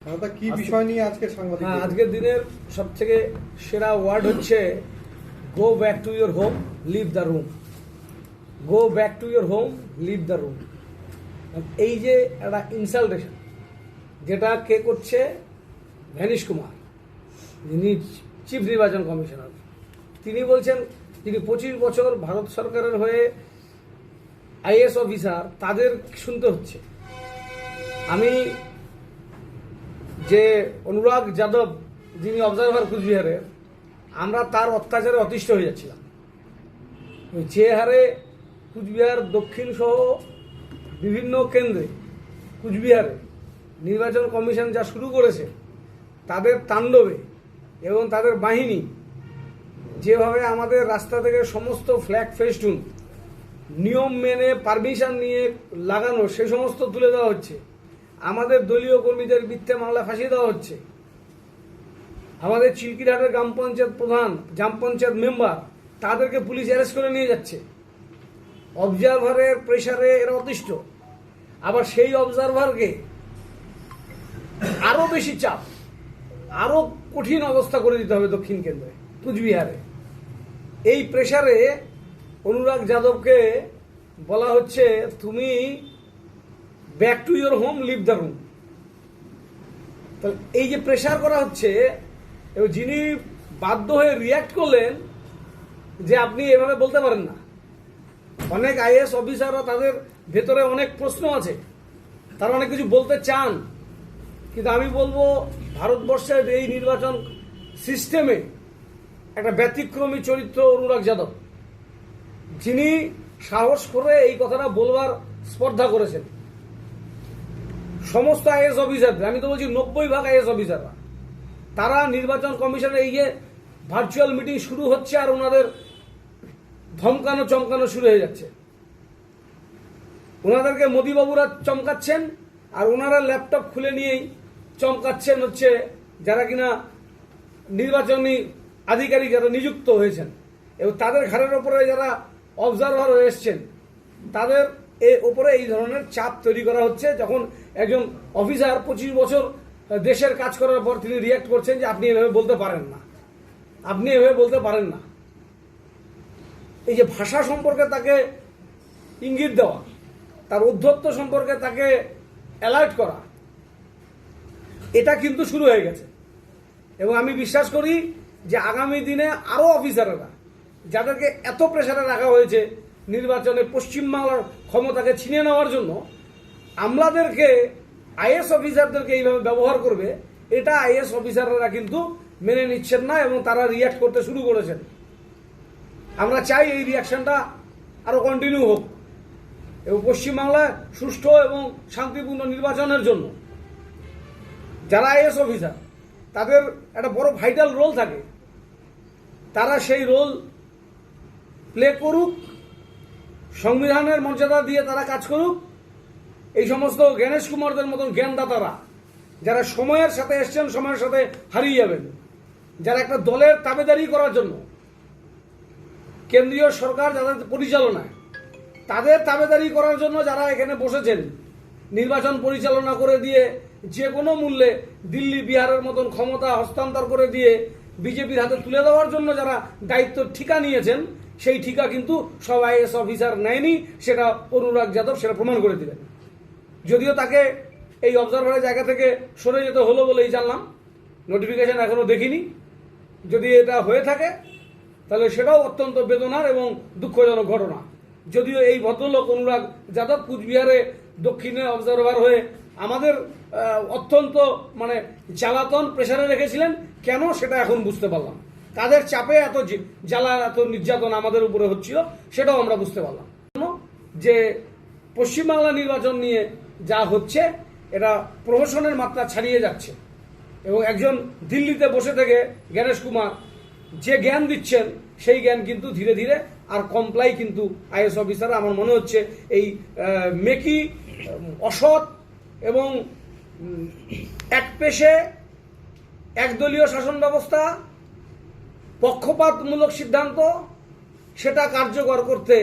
কি বিষয় নিয়ে আজকে সাংবাদিক? আজকের দিনের সবথেকে সেরা ওয়ার্ড হচ্ছে go back to your home, leave the room. Go back to your home, leave the room. এই যে একটা ইনসালটেশন যেটা কে করছে, ভ্যানিশ কুমার, যিনি চিফ নির্বাচন কমিশনার, তিনি বলছেন তিনি 25 বছর ভারত সরকারের হয়ে আইএস অফিসার, তাদের শুনতে হচ্ছে। আমি যে অনুরাগ যাদব, যিনি অবজারভার কুচবিহারের, আমরা তার অত্যাচারে অতিষ্ঠ হয়ে যাচ্ছিলাম। যে হারে কুচবিহার দক্ষিণ সহ বিভিন্ন কেন্দ্রে কুচবিহারে নির্বাচন কমিশন যা শুরু করেছে, তাদের তাণ্ডবে এবং তাদের বাহিনী যেভাবে আমাদের রাস্তা থেকে সমস্ত ফ্ল্যাগ ফেস্টুন নিয়ম মেনে পারমিশন নিয়ে লাগানো, সে সমস্ত তুলে দেওয়া হচ্ছে। আমাদের দলীয় কর্মীদের মিথ্যে মামলা ফাঁসিয়ে দেওয়া হচ্ছে। আমাদের চিলকিরহাটের গ্রাম পঞ্চায়েত প্রধান, গ্রাম পঞ্চায়েত মেম্বার, তাদেরকে পুলিশ অ্যারেস্ট করে নিয়ে যাচ্ছে। অবজারভারের প্রেসারে এরা অতিষ্ঠ। আবার সেই অবজারভারকে আরো বেশি চাপ, আরো কঠিন অবস্থা করে দিতে হবে দক্ষিণ কেন্দ্রে কুচবিহারে। এই প্রেসারে অনুরাগ যাদবকে বলা হচ্ছে, তুমি back to your home, leave the room. তাহলে এই যে প্রেসার করা হচ্ছে, এবং যিনি বাধ্য হয়ে রিয়াক্ট করলেন যে আপনি এভাবে বলতে পারেন না। অনেক আইএস অফিসাররা, তাদের ভেতরে অনেক প্রশ্ন আছে, তারা অনেক কিছু বলতে চান, কিন্তু আমি বলবো ভারতবর্ষের এই নির্বাচন সিস্টেমে একটা ব্যতিক্রমী চরিত্র অনুরাগ যাদব, যিনি সাহস করে এই কথাটা বলবার স্পর্ধা করেছেন। সমস্ত আইএস অফিসারদের, আমি তো বলছি 90% আইএস অফিসাররা, তারা নির্বাচন কমিশনের এই যে ভার্চুয়াল মিটিং শুরু হচ্ছে আর ওনাদের ধমকানো চমকানো শুরু হয়ে যাচ্ছে। ওনাদেরকে মোদিবাবুরা চমকাচ্ছেন, আর ওনারা ল্যাপটপ খুলে নিয়েই চমকাচ্ছেন হচ্ছে যারা কিনা নির্বাচনী আধিকারিক, যারা নিযুক্ত হয়েছেন, এবং তাদের ঘাড়ের ওপরে যারা অবজারভার হয়ে এসছেন, তাদের ওপরে এই ধরনের চাপ তৈরি করা হচ্ছে। যখন একজন অফিসার 25 বছর দেশের কাজ করার পর তিনি রিয়াক্ট করছেন যে আপনি এভাবে বলতে পারেন না, আপনি এভাবে বলতে পারেন না। এই যে ভাষা সম্পর্কে তাকে ইঙ্গিত দেওয়া, তার উদ্ধত্ত সম্পর্কে তাকে অ্যালার্ট করা, এটা কিন্তু শুরু হয়ে গেছে। এবং আমি বিশ্বাস করি যে আগামী দিনে আরো অফিসাররা, যাদেরকে এত প্রেসারে রাখা হয়েছে নির্বাচনে পশ্চিমবাংলার ক্ষমতাকে ছিনিয়ে নেওয়ার জন্য, আমলাদেরকে, আইএস অফিসারদেরকে এইভাবে ব্যবহার করবে, এটা আইএস অফিসাররা কিন্তু মেনে নিচ্ছেন না, এবং তারা রিয়াক্ট করতে শুরু করেছেন। আমরা চাই এই রিয়াকশনটা আরো কন্টিনিউ হোক, এবং পশ্চিমবাংলায় সুষ্ঠু এবং শান্তিপূর্ণ নির্বাচনের জন্য যারা আইএস অফিসার, তাদের একটা বড় ভাইটাল রোল থাকে, তারা সেই রোল প্লে করুক, সংবিধানের মর্যাদা দিয়ে তারা কাজ করুক। এই সমস্ত গণেশ কুমারদের মতন জ্ঞানদাতারা, যারা সময়ের সাথে এসছেন, সময়ের সাথে হারিয়ে যাবেন, যারা একটা দলের তাবেদারি করার জন্য, কেন্দ্রীয় সরকার যাদের পরিচালনায়, তাদের তাবেদারি করার জন্য যারা এখানে বসেছেন, নির্বাচন পরিচালনা করে দিয়ে যে কোনো মূল্যে দিল্লি বিহারের মতন ক্ষমতা হস্তান্তর করে দিয়ে বিজেপির হাতে তুলে দেওয়ার জন্য যারা দায়িত্ব ঠিকা নিয়েছেন, সেই ঠিকা কিন্তু সব আইএস অফিসার নেয়নি। সেটা অনুরাগ যাদব সেটা প্রমাণ করে দিলেন। যদিও তাকে এই অবজারভারের জায়গা থেকে সরে যেতে হলো বলেই জানলাম, নোটিফিকেশন এখনো দেখিনি। যদি এটা হয়ে থাকে তাহলে সেটাও অত্যন্ত বেদনার এবং দুঃখজনক ঘটনা। যদিও এই ভদ্রলোক অনুরাগ যাদব কুচবিহারে দক্ষিণে অবজারভার হয়ে আমাদের অত্যন্ত জ্বালাতন প্রেসারে রেখেছিলেন, কেন সেটা এখন বুঝতে পারলাম। তাদের চাপে এত জ্বালা, এত নির্যাতন আমাদের উপরে হচ্ছিল, সেটাও আমরা বুঝতে পারলাম। যে পশ্চিমবাংলা নির্বাচন নিয়ে যা হচ্ছে, এটা প্রহসনের মাত্রা ছাড়িয়ে যাচ্ছে, এবং একজন দিল্লিতে বসে থেকে গণেশ কুমার যে জ্ঞান দিচ্ছেন, সেই জ্ঞান কিন্তু ধীরে ধীরে আর কমপ্লাই কিন্তু আইএস অফিসাররা, আমার মনে হচ্ছে এই মেকি, অসৎ এবং একপেশে একদলীয় শাসন ব্যবস্থা, পক্ষপাতমূলক সিদ্ধান্ত, সেটা কার্যকর করতে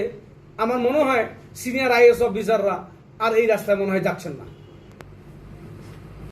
আমার মনে হয় সিনিয়র আইএস অফিসাররা আর এই রাস্তায় মনে হয় যাচ্ছেন না।